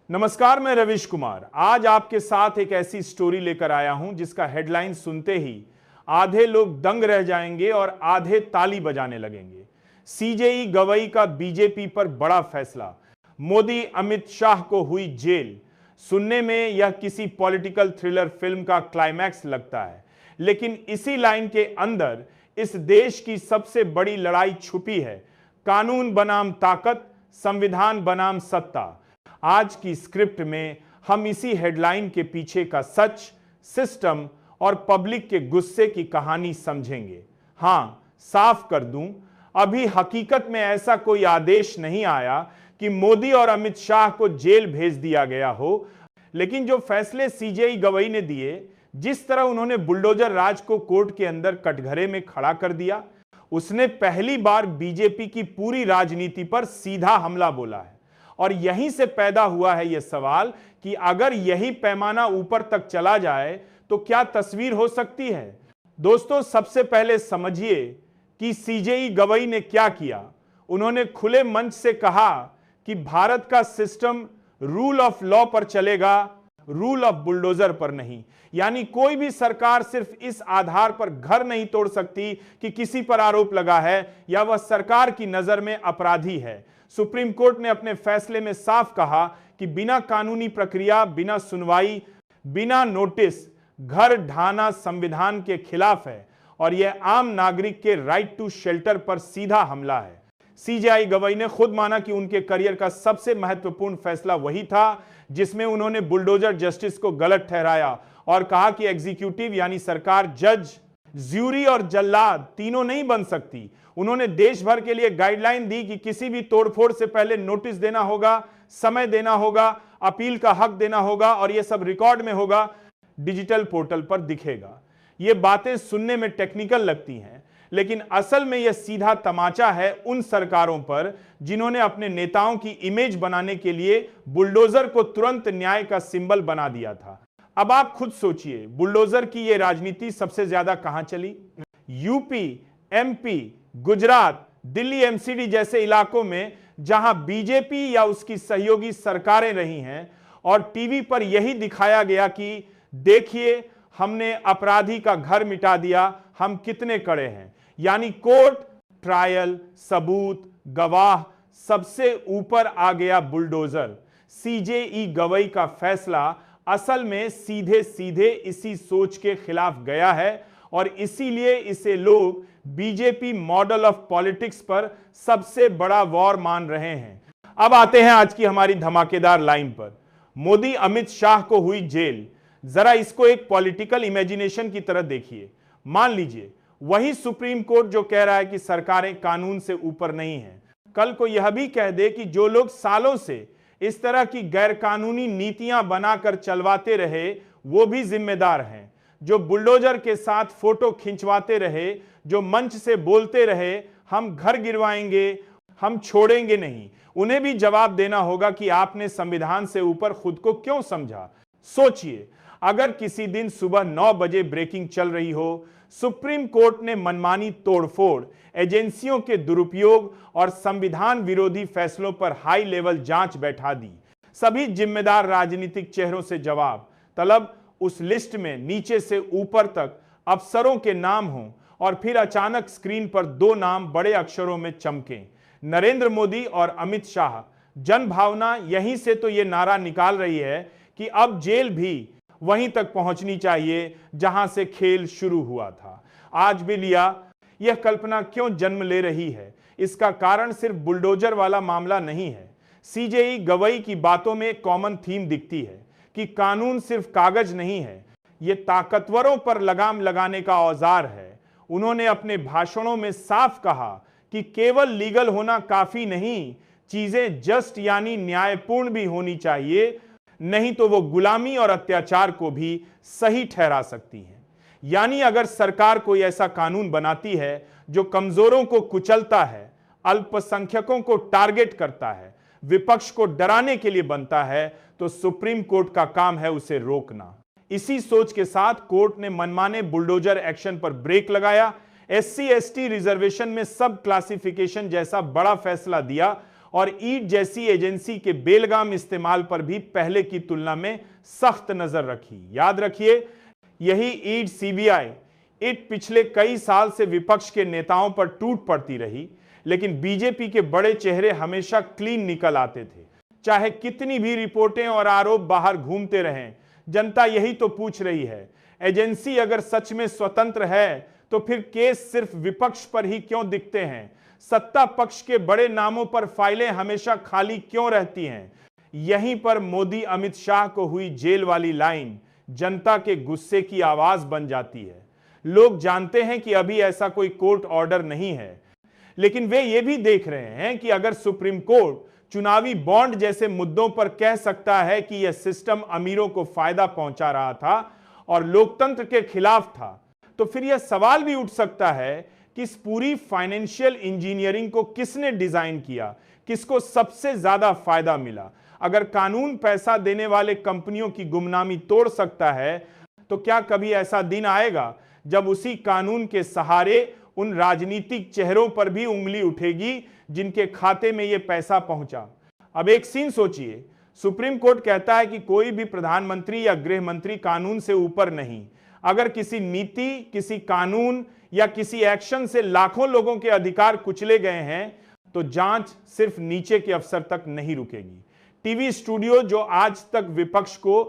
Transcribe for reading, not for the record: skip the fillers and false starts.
नमस्कार, मैं रविश कुमार। आज आपके साथ एक ऐसी स्टोरी लेकर आया हूं जिसका हेडलाइन सुनते ही आधे लोग दंग रह जाएंगे और आधे ताली बजाने लगेंगे। सीजेई गवई का बीजेपी पर बड़ा फैसला, मोदी अमित शाह को हुई जेल। सुनने में यह किसी पॉलिटिकल थ्रिलर फिल्म का क्लाइमैक्स लगता है, लेकिन इसी लाइन के अंदर इस देश की सबसे बड़ी लड़ाई छुपी है। कानून बनाम ताकत, संविधान बनाम सत्ता। आज की स्क्रिप्ट में हम इसी हेडलाइन के पीछे का सच, सिस्टम और पब्लिक के गुस्से की कहानी समझेंगे। हां, साफ कर दूं, अभी हकीकत में ऐसा कोई आदेश नहीं आया कि मोदी और अमित शाह को जेल भेज दिया गया हो, लेकिन जो फैसले सीजेई गवई ने दिए, जिस तरह उन्होंने बुलडोजर राज को कोर्ट के अंदर कटघरे में खड़ा कर दिया, उसने पहली बार बीजेपी की पूरी राजनीति पर सीधा हमला बोला है। और यहीं से पैदा हुआ है यह सवाल कि अगर यही पैमाना ऊपर तक चला जाए तो क्या तस्वीर हो सकती है। दोस्तों, सबसे पहले समझिए कि सीजेई गवई ने क्या किया। उन्होंने खुले मंच से कहा कि भारत का सिस्टम रूल ऑफ लॉ पर चलेगा, रूल ऑफ बुलडोजर पर नहीं। यानी कोई भी सरकार सिर्फ इस आधार पर घर नहीं तोड़ सकती कि किसी पर आरोप लगा है या वह सरकार की नजर में अपराधी है। सुप्रीम कोर्ट ने अपने फैसले में साफ कहा कि बिना कानूनी प्रक्रिया, बिना सुनवाई, बिना नोटिस घर ढाना संविधान के खिलाफ है और यह आम नागरिक के राइट टू शेल्टर पर सीधा हमला है। सीजेई गवई ने खुद माना कि उनके करियर का सबसे महत्वपूर्ण फैसला वही था जिसमें उन्होंने बुलडोजर जस्टिस को गलत ठहराया और कहा कि एग्जीक्यूटिव यानी सरकार जज, ज्यूरी और जल्लाद तीनों नहीं बन सकती। उन्होंने देश भर के लिए गाइडलाइन दी कि किसी भी तोड़फोड़ से पहले नोटिस देना होगा, समय देना होगा, अपील का हक देना होगा और यह सब रिकॉर्ड में होगा, डिजिटल पोर्टल पर दिखेगा। ये बातें सुनने में टेक्निकल लगती हैं, लेकिन असल में यह सीधा तमाचा है उन सरकारों पर जिन्होंने अपने नेताओं की इमेज बनाने के लिए बुलडोजर को तुरंत न्याय का सिंबल बना दिया था। अब आप खुद सोचिए, बुलडोजर की यह राजनीति सबसे ज्यादा कहां चली? UP, MP, Gujarat, Delhi MCD जैसे इलाकों में जहां बीजेपी या उसकी सहयोगी सरकारें रही हैं और टीवी पर यही दिखाया गया कि देखिए हमने अपराधी का घर मिटा दिया, हम कितने कड़े हैं। यानी कोर्ट, ट्रायल, सबूत, गवाह, सबसे ऊपर आ गया बुलडोजर। सीजेई गवई का फैसला असल में सीधे सीधे इसी सोच के खिलाफ गया है और इसीलिए इसे लोग बीजेपी मॉडल ऑफ पॉलिटिक्स पर सबसे बड़ा वॉर मान रहे हैं। अब आते हैं आज की हमारी धमाकेदार लाइन पर। मोदी अमित शाह को हुई जेल। जरा इसको एक पॉलिटिकल इमेजिनेशन की तरह देखिए। मान लीजिए वही सुप्रीम कोर्ट जो कह रहा है कि सरकारें कानून से ऊपर नहीं हैं, कल को यह भी कह दे कि जो लोग सालों से इस तरह की गैरकानूनी नीतियां बनाकर चलवाते रहे वो भी जिम्मेदार हैं। जो बुलडोजर के साथ फोटो खिंचवाते रहे, जो मंच से बोलते रहे हम घर गिरवाएंगे, हम छोड़ेंगे नहीं, उन्हें भी जवाब देना होगा कि आपने संविधान से ऊपर खुद को क्यों समझा। सोचिए, अगर किसी दिन सुबह 9 बजे ब्रेकिंग चल रही हो, सुप्रीम कोर्ट ने मनमानी तोड़फोड़, एजेंसियों के दुरुपयोग और संविधान विरोधी फैसलों पर हाई लेवल जांच बैठा दी, सभी जिम्मेदार राजनीतिक चेहरों से जवाब तलब, उस लिस्ट में नीचे से ऊपर तक अफसरों के नाम हों और फिर अचानक स्क्रीन पर 2 नाम बड़े अक्षरों में चमकें, नरेंद्र मोदी और अमित शाह। जन भावना यहीं से तो ये नारा निकाल रही है कि अब जेल भी वहीं तक पहुंचनी चाहिए जहां से खेल शुरू हुआ था। आज भी लिया यह कल्पना क्यों जन्म ले रही है? इसका कारण सिर्फ बुलडोजर वाला मामला नहीं है। सीजेई गवई की बातों में एक कॉमन थीम दिखती है कि कानून सिर्फ कागज नहीं है, यह ताकतवरों पर लगाम लगाने का औजार है। उन्होंने अपने भाषणों में साफ कहा कि केवल लीगल होना काफी नहीं, चीजें जस्ट यानी न्यायपूर्ण भी होनी चाहिए, नहीं तो वो गुलामी और अत्याचार को भी सही ठहरा सकती हैं। यानी अगर सरकार कोई ऐसा कानून बनाती है जो कमजोरों को कुचलता है, अल्पसंख्यकों को टारगेट करता है, विपक्ष को डराने के लिए बनता है, तो सुप्रीम कोर्ट का काम है उसे रोकना। इसी सोच के साथ कोर्ट ने मनमाने बुलडोजर एक्शन पर ब्रेक लगाया, एससी एसटी रिजर्वेशन में सब क्लासिफिकेशन जैसा बड़ा फैसला दिया और ईड जैसी एजेंसी के बेलगाम इस्तेमाल पर भी पहले की तुलना में सख्त नजर रखी। याद रखिए, यही ईड सीबीआई ईड पिछले कई साल से विपक्ष के नेताओं पर टूट पड़ती रही, लेकिन बीजेपी के बड़े चेहरे हमेशा क्लीन निकल आते थे। चाहे कितनी भी रिपोर्टें और आरोप बाहर घूमते रहें, जनता यही तो पूछ रही है, एजेंसी अगर सच में स्वतंत्र है तो फिर केस सिर्फ विपक्ष पर ही क्यों दिखते हैं? सत्ता पक्ष के बड़े नामों पर फाइलें हमेशा खाली क्यों रहती हैं? यहीं पर मोदी अमित शाह को हुई जेल वाली लाइन जनता के गुस्से की आवाज बन जाती है। लोग जानते हैं कि अभी ऐसा कोई कोर्ट ऑर्डर नहीं है, लेकिन वे ये भी देख रहे हैं कि अगर सुप्रीम कोर्ट चुनावी बॉन्ड जैसे मुद्दों पर कह सकता है कि यह सिस्टम अमीरों को फायदा पहुंचा रहा था और लोकतंत्र के खिलाफ था, तो फिर यह सवाल भी उठ सकता है कि इस पूरी फाइनेंशियल इंजीनियरिंग को किसने डिजाइन किया, किसको सबसे ज्यादा फायदा मिला? अगर कानून पैसा देने वाले कंपनियों की गुमनामी तोड़ सकता है, तो क्या कभी ऐसा दिन आएगा जब उसी कानून के सहारे उन राजनीतिक चेहरों पर भी उंगली उठेगी जिनके खाते में यह पैसा पहुंचा? अब एक सीन सोचिए, सुप्रीम कोर्ट कहता है कि कोई भी प्रधानमंत्री या गृह मंत्री कानून से ऊपर नहीं। अगर किसी नीति, किसी कानून या किसी एक्शन से लाखों लोगों के अधिकार कुचले गए हैं, तो जांच सिर्फ नीचे के अफसर तक नहीं रुकेगी। टीवी स्टूडियो जो आज तक विपक्ष को